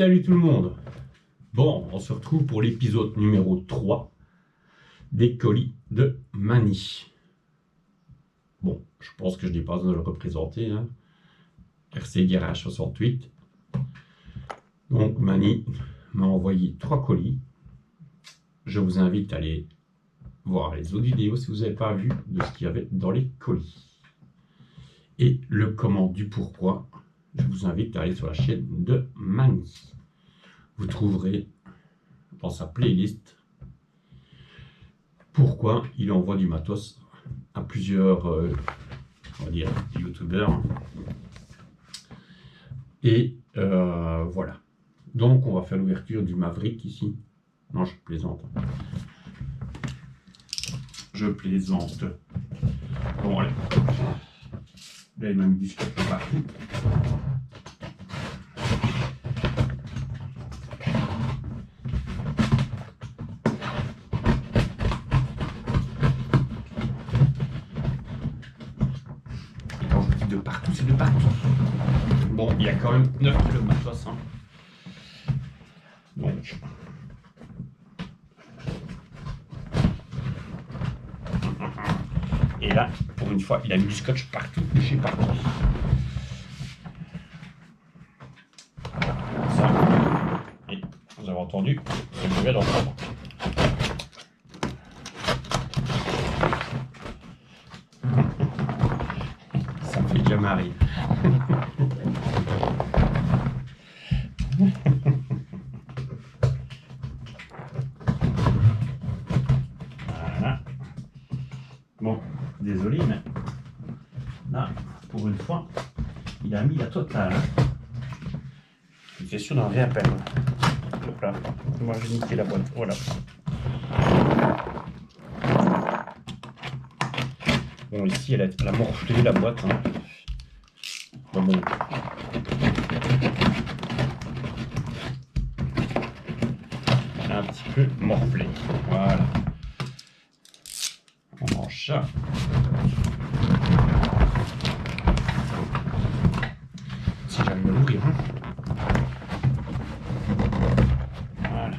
Salut tout le monde. Bon, on se retrouve pour l'épisode numéro 3 des colis de Mani. Bon, je pense que je n'ai pas besoin de le représenter. RC Garage 68. Donc Mani m'a envoyé 3 colis. Je vous invite à aller voir les autres vidéos si vous n'avez pas vu de ce qu'il y avait dans les colis. Et le comment du pourquoi, je vous invite à aller sur la chaîne de Mani. Vous trouverez dans sa playlist pourquoi il envoie du matos à plusieurs on va dire youtubeurs. Et voilà. Donc on va faire l'ouverture du Maverick ici. Non, je plaisante. Je plaisante. Bon, allez. Là, il m'a mis du scotch partout. Et quand je dis de partout, c'est de partout. Bon, il y a quand même 9 kg de matos. Donc. Et là, pour une fois, il a mis du scotch partout, chez partout. Ça. Et vous avez entendu, c'est le mauvais d'entendre. Ça me fait déjà marrer. Voilà. Bon, désolé, mais là, pour une fois, il a mis la totale. Il fait sûr d'en rien perdre. Hop là, moi j'ai niqué la boîte, voilà. Bon, ici, elle a morflé la boîte. Bon. Elle a un petit peu morflé, voilà. On mange ça. Si j'aime me l'ouvrir. Voilà.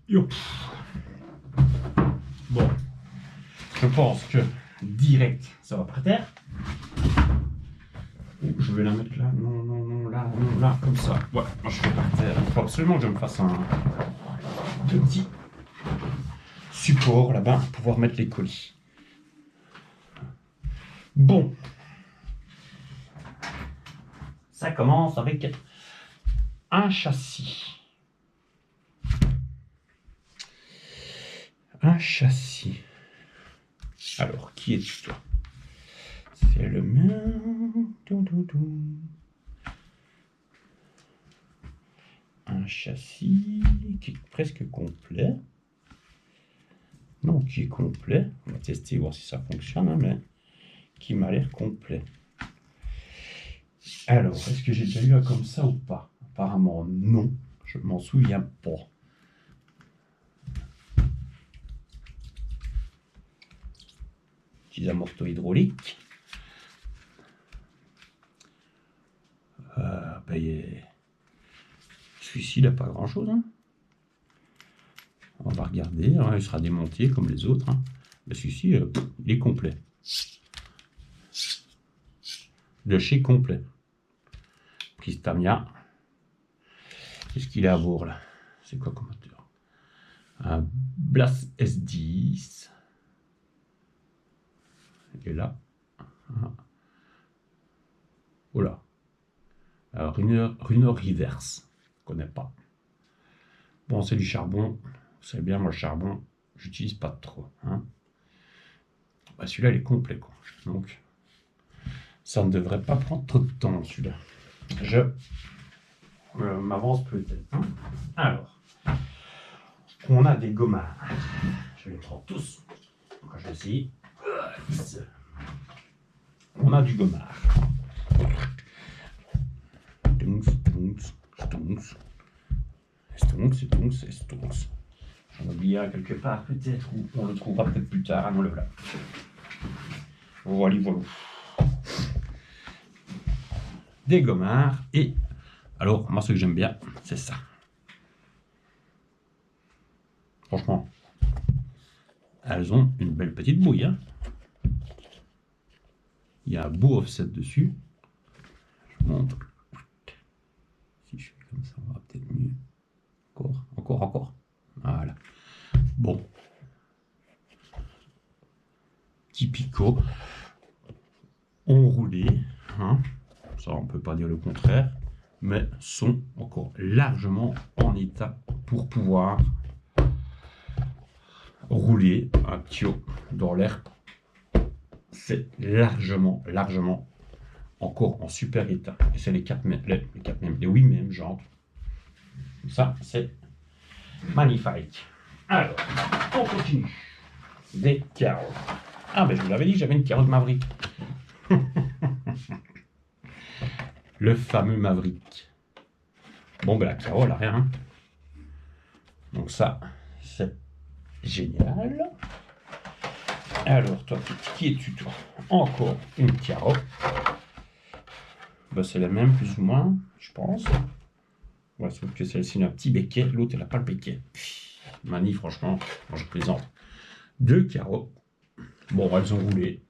Yo. Bon. Je pense que direct, ça va par terre. Je vais la mettre là. Non, là, comme ça. Voilà, moi je fais par terre. Il faut absolument que je me fasse un petit support là-bas pour pouvoir mettre les colis. Bon. Ça commence avec un châssis. Un châssis. Alors, qui es-tu toi? C'est le mien. Un châssis qui est presque complet. Non, qui est complet. On va tester, voir si ça fonctionne, mais qui m'a l'air complet. Alors, est-ce que j'ai déjà eu un comme ça ou pas? Apparemment, non. Je ne m'en souviens pas. Petits amortos hydrauliques. Celui-ci, il n'a pas grand-chose. On va regarder. Il sera démonté comme les autres. Mais celui-ci, il est complet. De chez complet. Prise Tamiya. Qu'est-ce qu'il a à voir là? C'est quoi comme moteur? Un Blas S10. Et là. Voilà. Runner Reverse. Je ne connais pas. Bon, c'est du charbon. Vous savez bien, moi, le charbon, j'utilise pas trop. Celui-là, il est complet, quoi. Donc, ça ne devrait pas prendre trop de temps, celui-là. Je m'avance peut-être. Alors, on a des gommards. Je les prends tous. Donc, je vais essayer. On a du gommard. Stonks. J'en oublie un quelque part peut-être, ou on le trouvera peut-être plus tard. Ah non, le voilà. Voilà. des gommards. Et alors, moi, ce que j'aime bien, c'est ça. Franchement, elles ont une belle petite bouille. Hein. Il y a un beau offset dessus. Je montre. Si je fais comme ça, on va peut-être mieux. Encore. Voilà. Bon. Typico. Enroulés. Hein. Ça, on ne peut pas dire le contraire. Mais sont encore largement en état pour pouvoir rouler un tuyau dans l'air. C'est largement encore en super état. Et c'est les 8 mêmes jantes. Ça, c'est magnifique. Alors, on continue. Des carottes. Ah, ben je vous l'avais dit, j'avais une carotte Maverick. Le fameux Maverick. Bon, ben la carotte, elle a rien. Donc ça, c'est génial. Alors, toi, qui es-tu, toi? Encore une carotte. Ben, c'est la même, plus ou moins, je pense. Ouais, sauf que celle-ci a un petit béquet, l'autre, elle n'a pas le béquet. Mani, franchement, quand je plaisante. 2 carottes. Bon, elles ont roulé.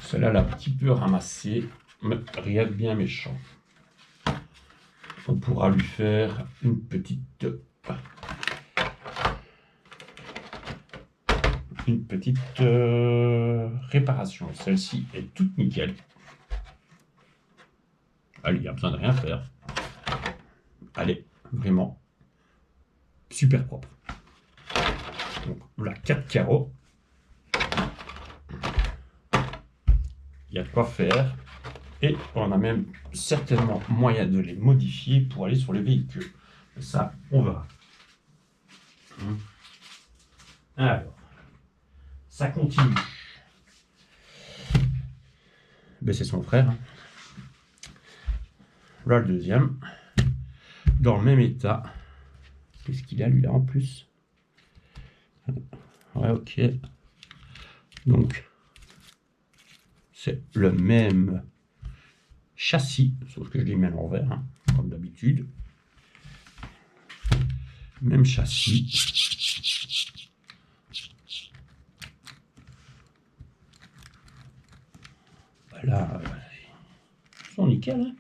Celle-là, elle a un petit peu ramassé, mais rien de bien méchant. On pourra lui faire une petite réparation. Celle-ci est toute nickel. Allez, il n'y a besoin de rien faire. Allez, vraiment super propre. Donc, voilà 4 carreaux. Il y a de quoi faire. Et on a même certainement moyen de les modifier pour aller sur les véhicules. Ça, on verra. Alors, ça continue. Ben, c'est son frère. Hein. Là, le deuxième. Dans le même état. Qu'est-ce qu'il a, lui, là, en plus? Ouais, ok. Donc, c'est le même châssis, sauf que je l'ai mis à l'envers, hein, comme d'habitude. Même châssis. Voilà. Ils sont nickel, hein.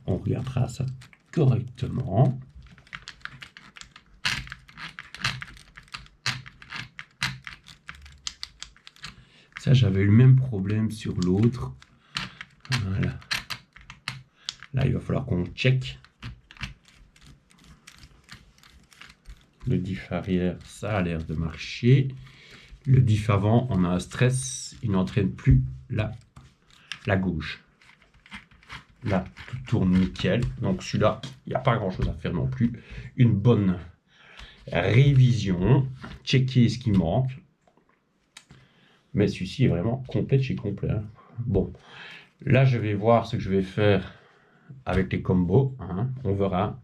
On regardera ça correctement. Ça, j'avais eu le même problème sur l'autre. Voilà. Là, il va falloir qu'on check. Le diff arrière, ça a l'air de marcher. Le diff avant, on a un stress. Il n'entraîne plus la gauche. Là, tout tourne nickel. Donc celui-là, il n'y a pas grand-chose à faire non plus. Une bonne révision. Checker ce qui manque. Mais celui-ci est vraiment complet de chez complet. Hein. Bon, là, je vais voir ce que je vais faire avec les combos. Hein. On verra.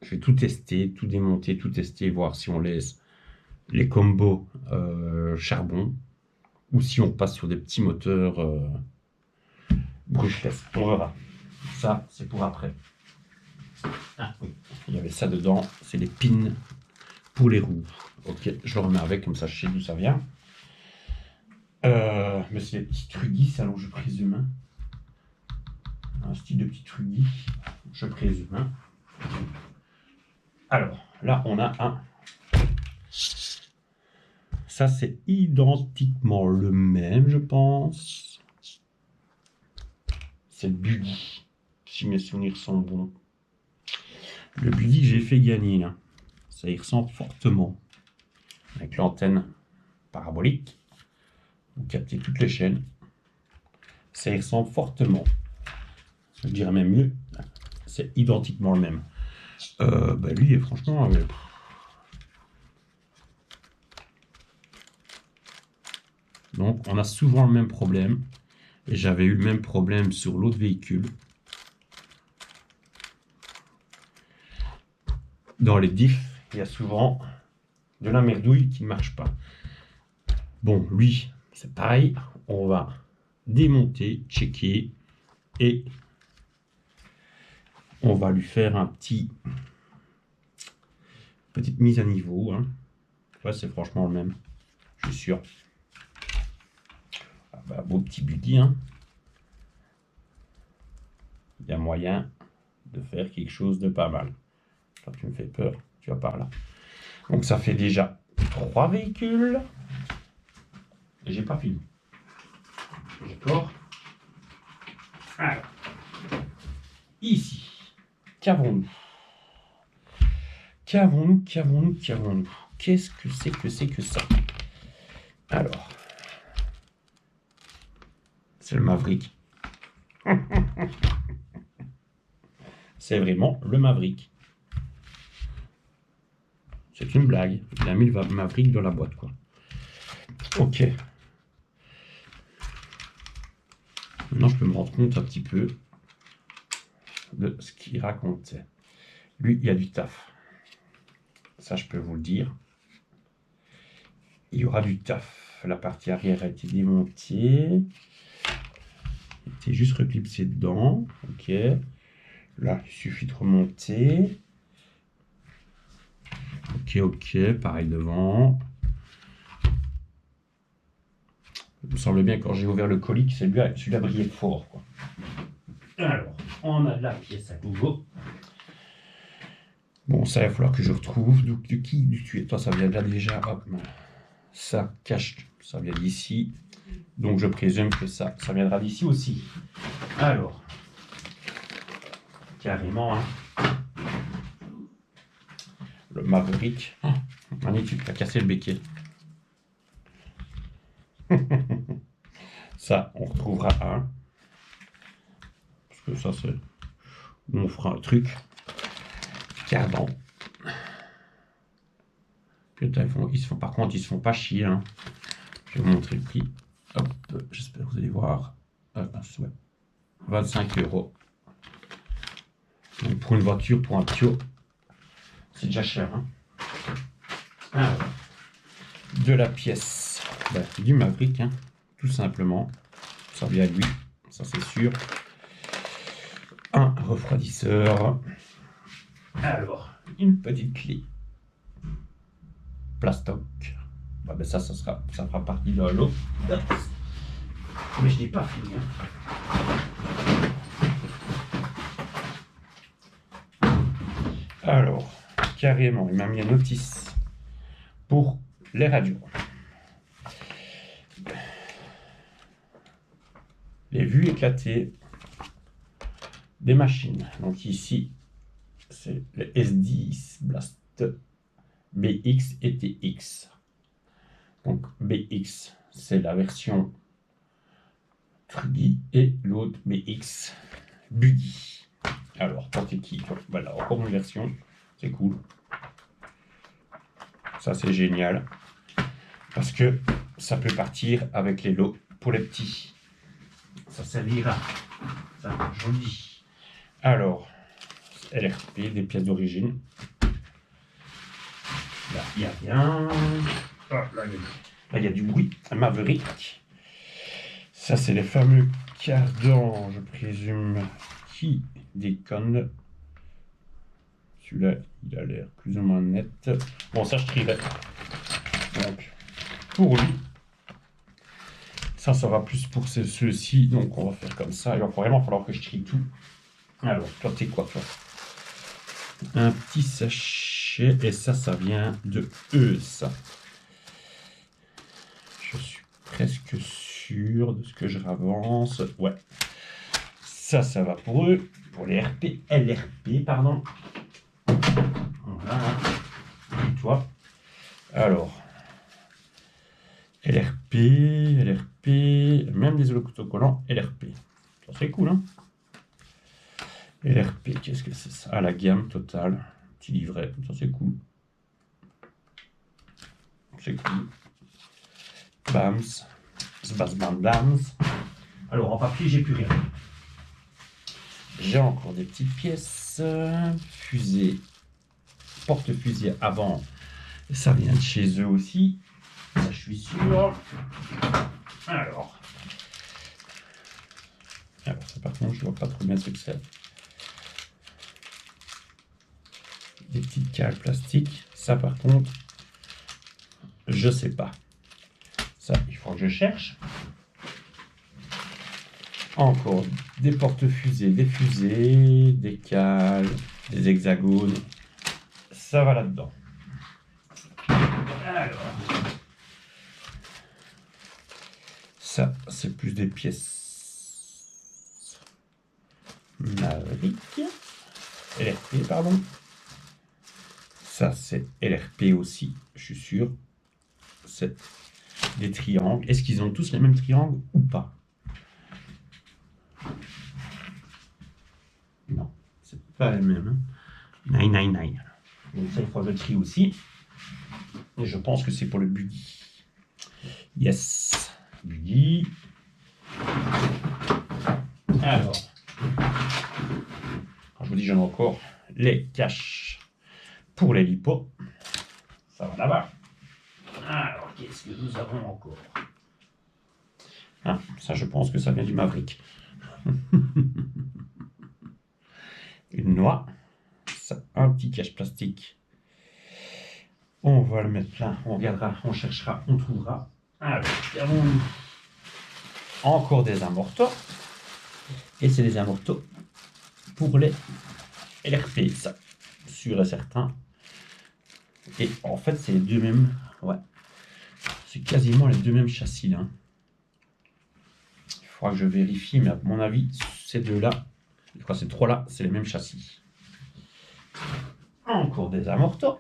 Je vais tout tester, tout démonter, tout tester, voir si on laisse les combos charbon ou si on passe sur des petits moteurs brushless. On verra. Ça, c'est pour après. Ah oui, il y avait ça dedans. C'est les pins pour les roues. Ok, je le remets avec, comme ça je sais d'où ça vient. Mais c'est des petits trugis, ça, alors je présume. Un style de petit trugis, je présume. Alors, là, on a un. Ça, c'est identiquement le même, je pense. C'est le buggy, si mes souvenirs sont bons. Le buggy que j'ai fait gagner, là. Ça y ressemble fortement. Avec l'antenne parabolique. Vous captez toutes les chaînes. Ça y ressemble fortement. Je dirais même mieux. C'est identiquement le même. Bah lui, franchement... Donc, on a souvent le même problème. Et j'avais eu le même problème sur l'autre véhicule. dans les diffs, il y a souvent de la merdouille qui ne marche pas. Bon, lui, c'est pareil. On va démonter, checker et on va lui faire petite mise à niveau. Hein. Ouais, c'est franchement le même, je suis sûr. Ah bah, beau petit buggy. Hein. Il y a moyen de faire quelque chose de pas mal. Quand tu me fais peur, tu vas par là. Donc ça fait déjà 3 véhicules. Et j'ai pas fini. D'accord. Alors, ici, qu'avons-nous? Qu'avons-nous? Qu'est-ce que c'est que ça? Alors, c'est le Maverick. C'est vraiment le Maverick. C'est une blague. Il a mis le Maverick dans la boîte, quoi. Ok. Maintenant, je peux me rendre compte un petit peu de ce qu'il racontait. Lui, il y a du taf. Ça, je peux vous le dire. Il y aura du taf. La partie arrière a été démontée. Il était juste reclipsé dedans. Ok. Là, il suffit de remonter. Ok. Pareil devant. Il me semble bien quand j'ai ouvert le colis que celui-là brillait fort, quoi. Alors, on a de la pièce à nouveau. Bon, ça, il va falloir que je retrouve. Donc, de qui tu es? Toi, ça vient de là déjà. Hop. Ça cache. Ça vient d'ici. Donc, je présume que ça viendra d'ici aussi. Alors, carrément, hein. Le Maverick. Oh, magnifique, tu as cassé le béquet. Ça, on retrouvera un. Parce que ça, c'est... On fera un truc. Cardan. Putain, par contre, ils se font pas chier. Hein. Je vais vous montrer le prix. Hop, j'espère que vous allez voir. Ouais. 25 €. Donc pour une voiture, pour un Pio, c'est déjà cher. Hein. Alors, de la pièce du Maverick, hein, tout simplement. Ça vient à lui, ça c'est sûr. Un refroidisseur. Alors, une petite clé. Plastoc. Ben ça fera partie de l'eau. Mais je n'ai pas fini. Hein. Alors, carrément, il m'a mis un notice pour les radios. Les vues éclatées des machines. Donc ici, c'est le S10 Blast BX et TX. Donc BX, c'est la version Truggy et l'autre BX Buggy. Alors, toi t'es qui? Voilà, encore une version, c'est cool. Ça c'est génial. Parce que ça peut partir avec les lots pour les petits. Ça servira. Ça, je le dis. Alors, LRP, des pièces d'origine. Là, il n'y a rien. Oh, là, il y a du bruit. Un Maverick. Ça, c'est les fameux cardans, je présume, qui déconnent. Celui-là, il a l'air plus ou moins net. Bon, ça, je trierai. Donc, pour lui, ça va plus pour ceux-ci. Donc, on va faire comme ça. Il va vraiment falloir que je trie tout. Alors, toi, t'es quoi, toi? Un petit sachet. Et ça vient de eux, ça. Je suis presque sûr de ce que je ravance. Ouais. Ça va pour eux. Pour les LRP, pardon. Voilà. Et toi. Alors. LRP, même des autocollants LRP. Ça, c'est cool, hein. LRP, qu'est-ce que c'est ça? Ah, la gamme totale. Petit livret. Ça, c'est cool. C'est cool. Bams. Bams. Alors, en papier, j'ai plus rien. J'ai encore des petites pièces. Fusée. porte-fusil avant. Ça vient de chez eux aussi. Ça, je suis sûr. Alors, ça, par contre, je vois pas trop bien ce que c'est. Des petites cales plastiques. Ça, par contre, je sais pas. Ça, il faut que je cherche. Encore des porte-fusées, des fusées, des cales, des hexagones. Ça va là-dedans. Alors, ça, c'est plus des pièces Maverick. LRP, pardon. Ça, c'est LRP aussi, je suis sûr. C'est des triangles. Est-ce qu'ils ont tous les mêmes triangles ou pas? Non, c'est pas les mêmes. Hein. 999. Donc ça, il faut le tri aussi. Et je pense que c'est pour le buggy. Yes. Buggy. Alors, quand je vous dis j'en ai encore les caches pour les lipos. Ça va là-bas. Alors, qu'est-ce que nous avons encore? Ah, ça, je pense que ça vient du Maverick. Une noix. Ça, un petit cache plastique. On va le mettre là. On regardera, on cherchera, on trouvera. Alors, avons-nous encore des amortos. Et c'est des amortos pour les LRP, ça, sûr et certain. Et en fait, c'est les deux mêmes. Ouais. C'est quasiment les deux mêmes châssis là. Il faudra que je vérifie, mais à mon avis, ces deux-là, je crois ces trois-là, c'est les mêmes châssis. Encore des amortos.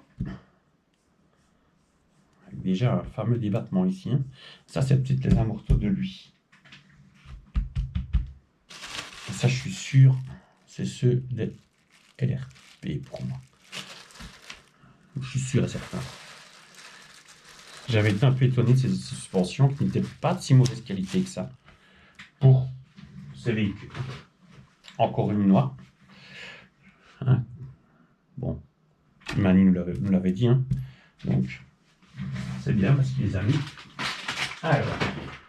Avec déjà un fameux débattement ici. Hein. Ça, c'est peut-être les amortos de lui. Et ça, je suis sûr, c'est ceux des LRP pour moi. Je suis sûr et certain. J'avais été un peu étonné de ces suspensions qui n'étaient pas de si mauvaise qualité que ça pour ces véhicules. Encore une noix. Hein, bon, Mani nous l'avait dit. Hein. Donc, c'est bien parce qu'il les a mis. Alors,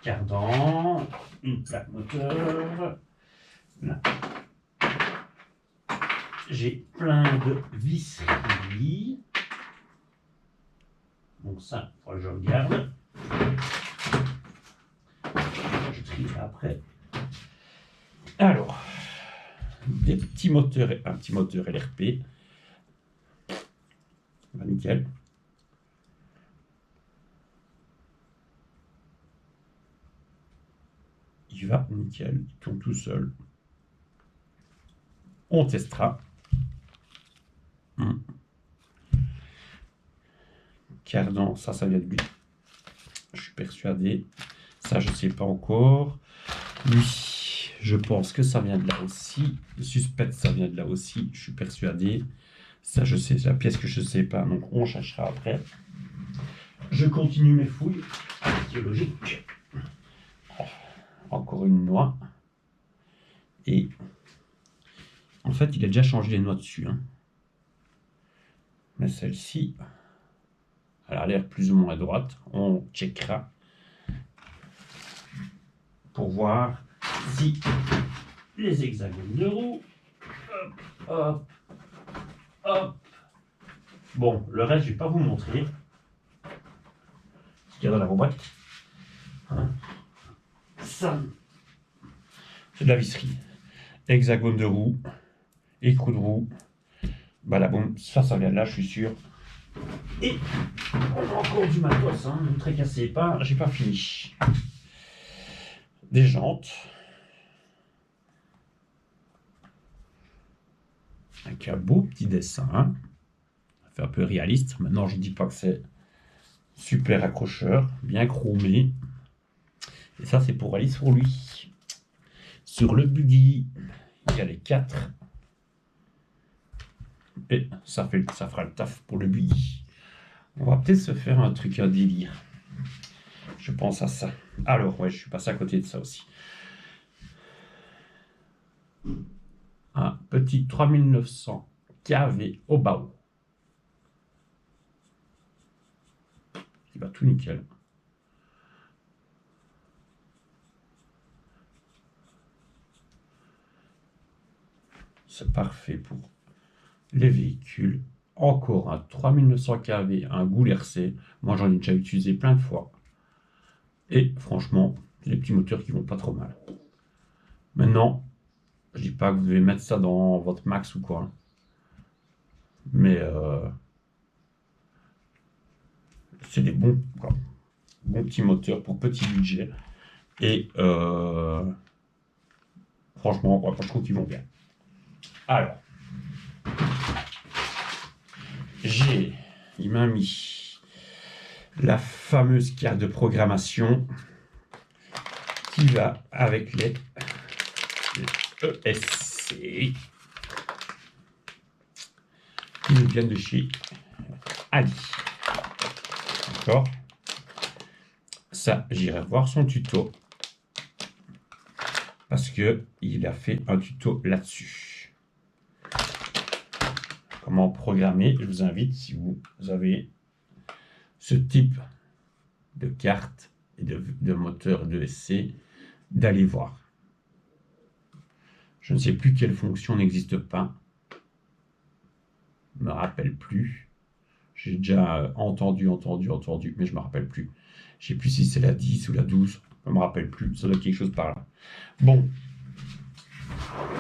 cardan, une plaque moteur. Là. J'ai plein de visseries. Donc ça, il faut que je regarde. Je trierai après. Alors, des petits moteurs, un petit moteur LRP. Bah, nickel. Il va nickel, il tourne tout seul. On testera. Cardan, ça vient de lui. Je suis persuadé. Ça, je ne sais pas encore. Lui, je pense que ça vient de là aussi. Le suspect, ça vient de là aussi. Je suis persuadé. Ça, je sais, c'est la pièce que je ne sais pas. Donc, on cherchera après. Je continue mes fouilles archéologiques. Encore une noix. Et en fait, il a déjà changé les noix dessus. Hein. Mais celle-ci, elle a l'air plus ou moins à droite. On checkera pour voir si les hexagones de roue. Hop, hop, hop. Bon, le reste, je ne vais pas vous montrer. Ce qu'il y a dans la boîte. Hein. Ça, c'est de la visserie. Hexagone de roue, écrou de roue. Balaboum, ça vient de là, je suis sûr. Et on a encore du matos, hein, ne très cassez pas, j'ai pas fini. Des jantes. Avec un beau petit dessin. Hein. Ça fait un peu réaliste. Maintenant, je ne dis pas que c'est super accrocheur, bien chromé. Et ça, c'est pour aller sur lui. Sur le buggy, il y a les 4. Et ça fera le taf pour le buggy. On va peut-être se faire un truc, un délire. Je pense à ça. Alors, ouais, je suis passé à côté de ça aussi. Un petit 3900 kV au bas. pas tout nickel. C'est parfait pour les véhicules. Encore un 3900 kV, un Goul RC. Moi, j'en ai déjà utilisé plein de fois. Et franchement, c'est des petits moteurs qui vont pas trop mal. Maintenant, je dis pas que vous devez mettre ça dans votre max ou quoi. Mais c'est des bons petits moteurs pour petit budget. Et franchement, je trouve qu'ils vont bien. Alors, il m'a mis la fameuse carte de programmation qui va avec les ESC qui nous viennent de chez Ali. D'accord? Ça, j'irai voir son tuto parce que il a fait un tuto là-dessus. Comment programmer? Je vous invite, si vous avez ce type de carte et de moteur de ESC, d'aller voir. Je ne sais plus quelle fonction n'existe pas. Je ne me rappelle plus. J'ai déjà entendu, mais je ne me rappelle plus. Je ne sais plus si c'est la 10 ou la 12. Je ne me rappelle plus. Ça doit être quelque chose par là. Bon.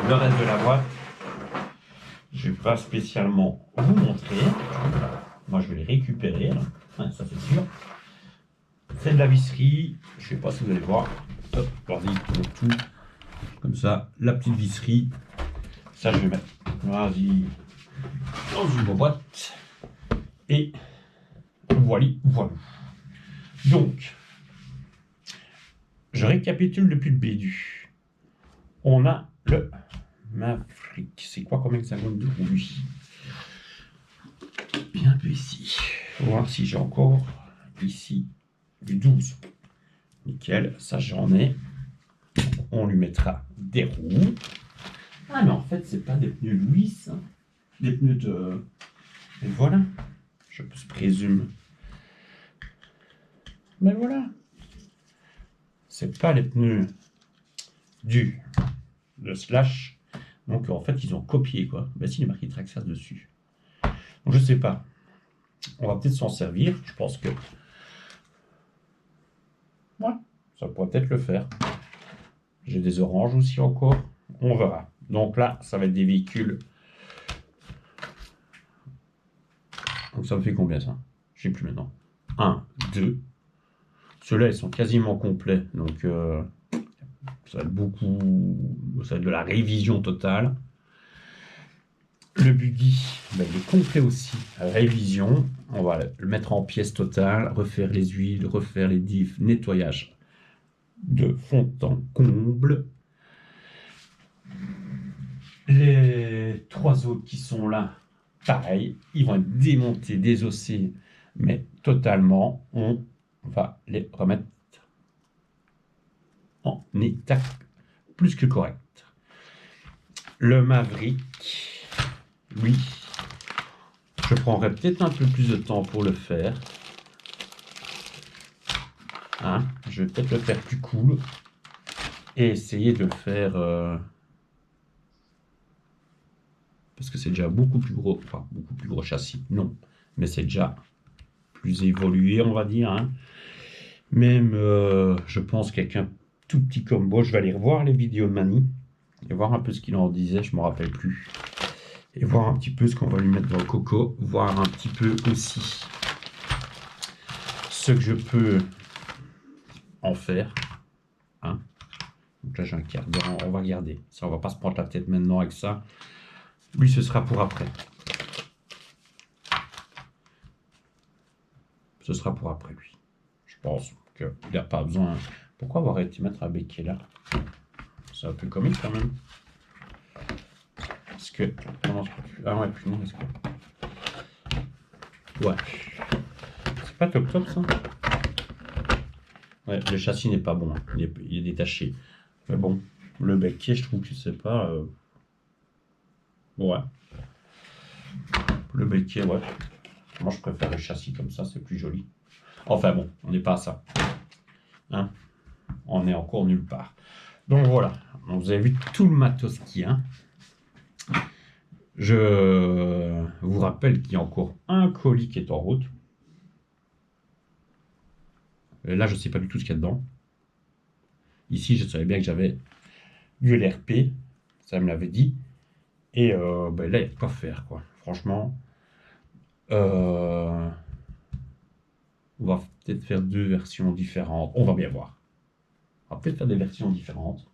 Le reste de la boîte, je ne vais pas spécialement vous montrer. Moi, je vais les récupérer. Hein, ça, c'est sûr. C'est de la visserie. Je ne sais pas si vous allez voir. Hop, bordel, tout. Comme ça, la petite visserie. Ça, je vais mettre vas-y dans une boîte. Et voilà. Donc, je récapitule depuis le début. On a le Maverick. C'est quoi comme hexagone de roue, lui? Bien un peu ici. On va voir si j'ai encore ici du 12. Nickel, ça j'en ai. On lui mettra des roues. Ah mais en fait c'est pas des pneus Louis, hein. Des pneus de... Et voilà, je présume. Mais voilà. C'est pas les pneus de Slash. Donc en fait ils ont copié quoi. Ben si, il est marqué Traxxas dessus. Donc je sais pas. On va peut-être s'en servir. Je pense que... Ouais, ça pourrait peut-être le faire. J'ai des oranges aussi encore. On verra. Donc là, ça va être des véhicules. Donc ça me fait combien ça? Je sais plus maintenant. 1, 2. Ceux-là, ils sont quasiment complets. Donc ça va être beaucoup. Ça va être de la révision totale. Le buggy, ben, il est complet aussi. Révision. On va le mettre en pièces totales. Refaire les huiles, refaire les diffs, nettoyage de fond en comble. Les 3 autres qui sont là, pareil, ils vont être démontés, désossés, mais totalement, on va les remettre en état plus que correct. Le Maverick, lui, je prendrai peut-être un peu plus de temps pour le faire. Hein, je vais peut-être le faire plus cool et essayer de le faire... parce que c'est déjà beaucoup plus gros, enfin beaucoup plus gros châssis, non, mais c'est déjà plus évolué, on va dire. Hein. Même, je pense qu'avec un tout petit combo, je vais aller revoir les vidéos de Mani et voir un peu ce qu'il en disait, je ne me rappelle plus. Et voir un petit peu ce qu'on va lui mettre dans le coco, voir un petit peu aussi ce que je peux en faire. Hein. Donc là, j'ai un quart d'heure, on va regarder. Ça, on va pas se prendre la tête maintenant avec ça. Lui, ce sera pour après. Ce sera pour après, lui. Je pense qu'il n'a pas besoin... Pourquoi avoir arrêté de mettre un béquet là? C'est un peu comique quand même. Parce que... Ah ouais, plus non, est-ce que... Ouais. C'est pas top top, ça? Ouais, le châssis n'est pas bon. Hein. Il est détaché. Mais bon, le béquet, je trouve que c'est pas... Ouais. Le béquet, ouais. Moi, je préfère le châssis comme ça, c'est plus joli. Enfin bon, on n'est pas à ça. Hein, on est encore nulle part. Donc voilà, donc, vous avez vu tout le matos qu'il y a. Je vous rappelle qu'il y a encore un colis qui est en route. Là, je ne sais pas du tout ce qu'il y a dedans. Ici, je savais bien que j'avais du LRP. Ça me l'avait dit. Et ben là, il n'y a pas à faire, quoi. Franchement, on va peut-être faire 2 versions différentes. On va bien voir. On va peut-être faire des versions différentes.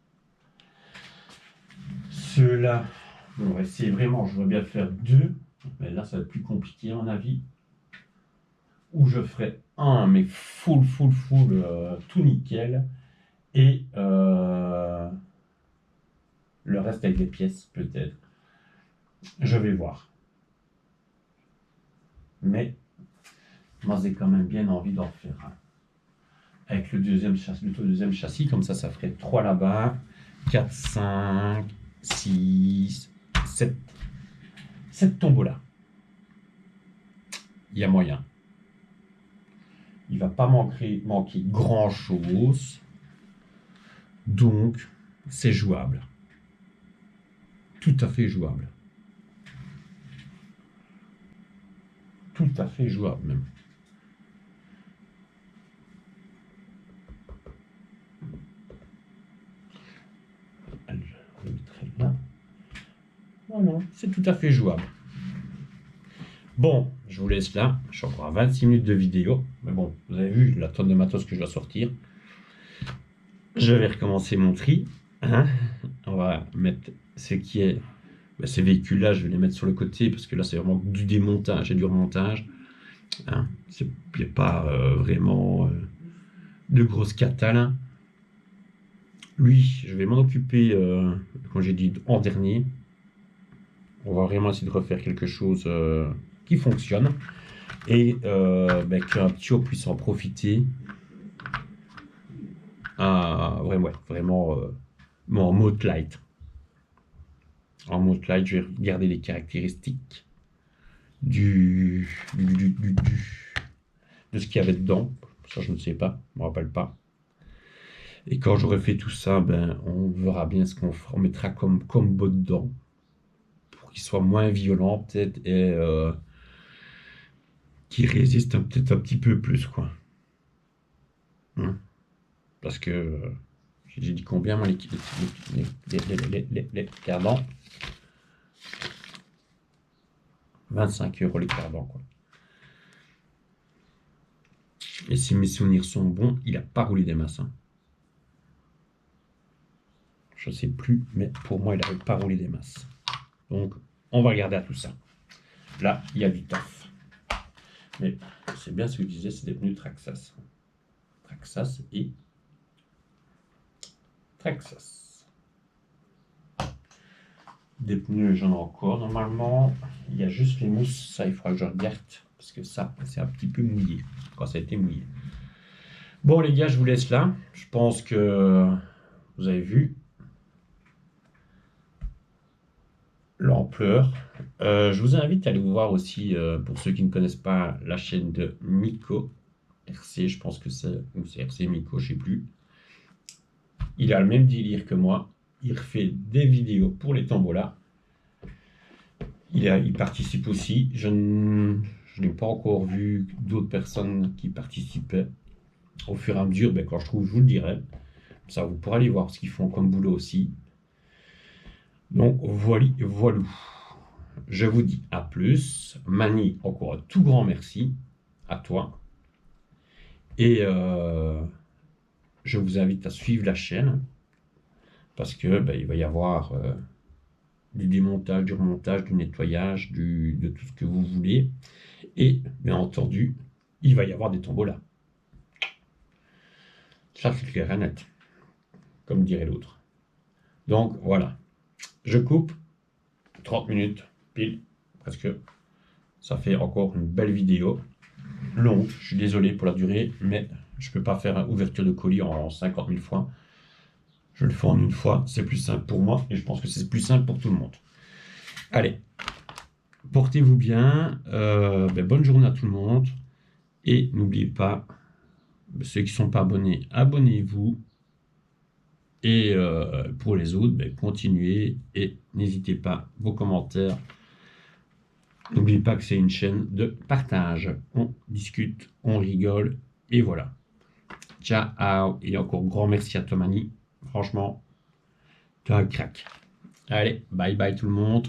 Ceux-là, on va essayer vraiment, je veux bien faire 2. Mais là, ça va être plus compliqué, à mon avis. Où je ferai un, mais full, tout nickel. Et le reste avec des pièces, peut-être. Je vais voir. Mais moi, j'ai quand même bien envie d'en faire un. Avec le deuxième châssis, comme ça ferait 3 là-bas, 4, 5, 6, 7. 7 tombeaux là. Il y a moyen. Il ne va pas manquer grand-chose. Donc, c'est jouable. Tout à fait jouable. Tout à fait jouable, même. Je le mettrai là. Voilà, c'est tout à fait jouable. Bon, je vous laisse là. Je suis encore à 26 minutes de vidéo. Mais bon, vous avez vu la tonne de matos que je dois sortir. Je vais recommencer mon tri. Hein, on va mettre ce qui est... Ben, ces véhicules-là, je vais les mettre sur le côté parce que là, c'est vraiment du démontage et du remontage. Hein, il n'y a pas vraiment de grosses catales. Lui, je vais m'en occuper, comme j'ai dit, en dernier. On va vraiment essayer de refaire quelque chose qui fonctionne. Et ben, qu'un Tio puisse en profiter. Vraiment en mode light. En mode light, je vais regarder les caractéristiques de ce qu'il y avait dedans. Ça, je ne sais pas, je ne me rappelle pas. Et quand j'aurai fait tout ça, ben, on verra bien ce qu'on fera. On mettra comme combo dedans pour qu'il soit moins violent, peut-être, et qu'il résiste peut-être un petit peu plus, quoi. Hein, parce que j'ai dit combien, moi, les cardans 25 € les cardans, quoi. Et si mes souvenirs sont bons, il n'a pas roulé des masses. Hein. Je ne sais plus, mais pour moi, il n'avait pas roulé des masses. Donc, on va regarder à tout ça. Là, il y a du taf. Mais c'est bien ce que je disais, c'est des pneus Traxxas. Traxxas et Traxxas. Des pneus, j'en ai encore normalement. Il y a juste les mousses, ça, il faudra que je regarde. Parce que ça, c'est un petit peu mouillé. Quand ça a été mouillé. Bon, les gars, je vous laisse là. Je pense que vous avez vu l'ampleur. Je vous invite à aller voir aussi, pour ceux qui ne connaissent pas, la chaîne de Miko RC, je pense que c'est RC Miko, je ne sais plus. Il a le même délire que moi. Il refait des vidéos pour les tombolas. Il participe aussi. Je n'ai pas encore vu d'autres personnes qui participaient. Au fur et à mesure, ben, quand je trouve, je vous le dirai. Ça, vous pourrez aller voir ce qu'ils font comme boulot aussi. Donc, voilà. Je vous dis à plus. Mani, encore un tout grand merci à toi. Et je vous invite à suivre la chaîne parce que ben, il va y avoir du démontage, du remontage, du nettoyage, de tout ce que vous voulez. Et bien entendu, il va y avoir des tombolas. Ça, c'est clair et net, comme dirait l'autre. Donc voilà, je coupe 30 minutes pile, parce que ça fait encore une belle vidéo. Longue, je suis désolé pour la durée, mais je ne peux pas faire une ouverture de colis en 50 000 fois. Je le fais en une fois, c'est plus simple pour moi et je pense que c'est plus simple pour tout le monde. Allez, portez-vous bien, bonne journée à tout le monde et n'oubliez pas Ceux qui ne sont pas abonnés, abonnez-vous. Et pour les autres, ben, continuez et n'hésitez pas, vos commentaires. N'oubliez pas que c'est une chaîne de partage. On discute, on rigole et voilà. Ciao. Et encore grand merci à toi, Mani. Franchement, tu as un crack. Allez, bye bye tout le monde.